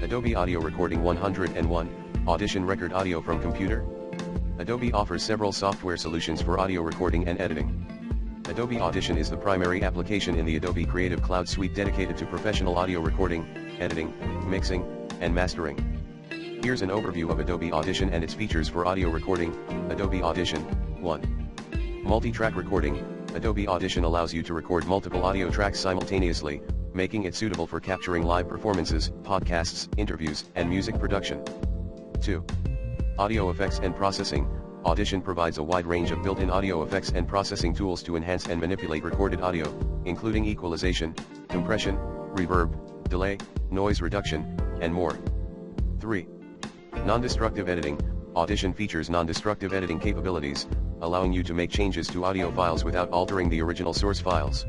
Adobe Audio Recording 101, Audition Record Audio from Computer. Adobe offers several software solutions for audio recording and editing. Adobe Audition is the primary application in the Adobe Creative Cloud suite dedicated to professional audio recording, editing, mixing, and mastering. Here's an overview of Adobe Audition and its features for audio recording. Adobe Audition 1. Multi-track recording. Adobe Audition allows you to record multiple audio tracks simultaneously, making it suitable for capturing live performances, podcasts, interviews, and music production. 2. Audio effects and processing. Audition provides a wide range of built-in audio effects and processing tools to enhance and manipulate recorded audio, including equalization, compression, reverb, delay, noise reduction, and more. 3. Non-destructive editing. Audition features non-destructive editing capabilities, allowing you to make changes to audio files without altering the original source files.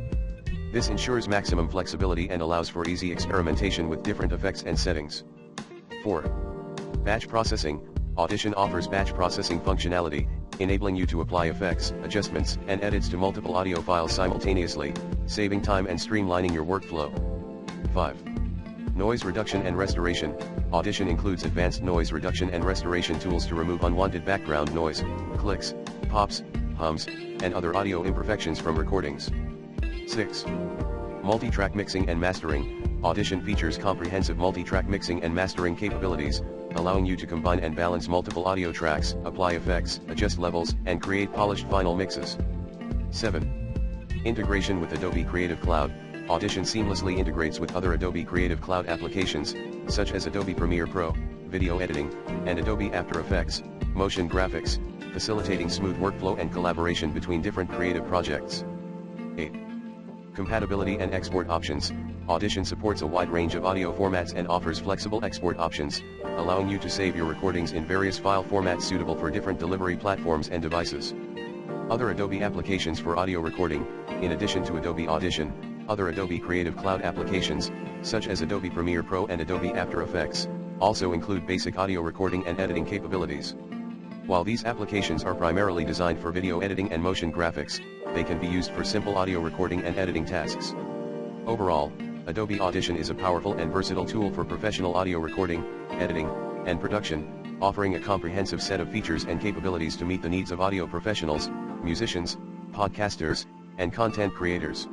This ensures maximum flexibility and allows for easy experimentation with different effects and settings. 4. Batch processing. Audition offers batch processing functionality, enabling you to apply effects, adjustments, and edits to multiple audio files simultaneously, saving time and streamlining your workflow. 5. Noise reduction and restoration. Audition includes advanced noise reduction and restoration tools to remove unwanted background noise, clicks, pops, hums, and other audio imperfections from recordings. 6. Multi-track mixing and mastering. Audition features comprehensive multi-track mixing and mastering capabilities, allowing you to combine and balance multiple audio tracks, apply effects, adjust levels, and create polished final mixes. 7. Integration with Adobe Creative Cloud. Audition seamlessly integrates with other Adobe Creative Cloud applications, such as Adobe Premiere Pro, video editing, and Adobe After Effects, motion graphics, facilitating smooth workflow and collaboration between different creative projects. 8. Compatibility and export options. Audition supports a wide range of audio formats and offers flexible export options, allowing you to save your recordings in various file formats suitable for different delivery platforms and devices. Other Adobe applications for audio recording. In addition to Adobe Audition, other Adobe Creative Cloud applications, such as Adobe Premiere Pro and Adobe After Effects, also include basic audio recording and editing capabilities. While these applications are primarily designed for video editing and motion graphics, they can be used for simple audio recording and editing tasks. Overall, Adobe Audition is a powerful and versatile tool for professional audio recording, editing, and production, offering a comprehensive set of features and capabilities to meet the needs of audio professionals, musicians, podcasters, and content creators.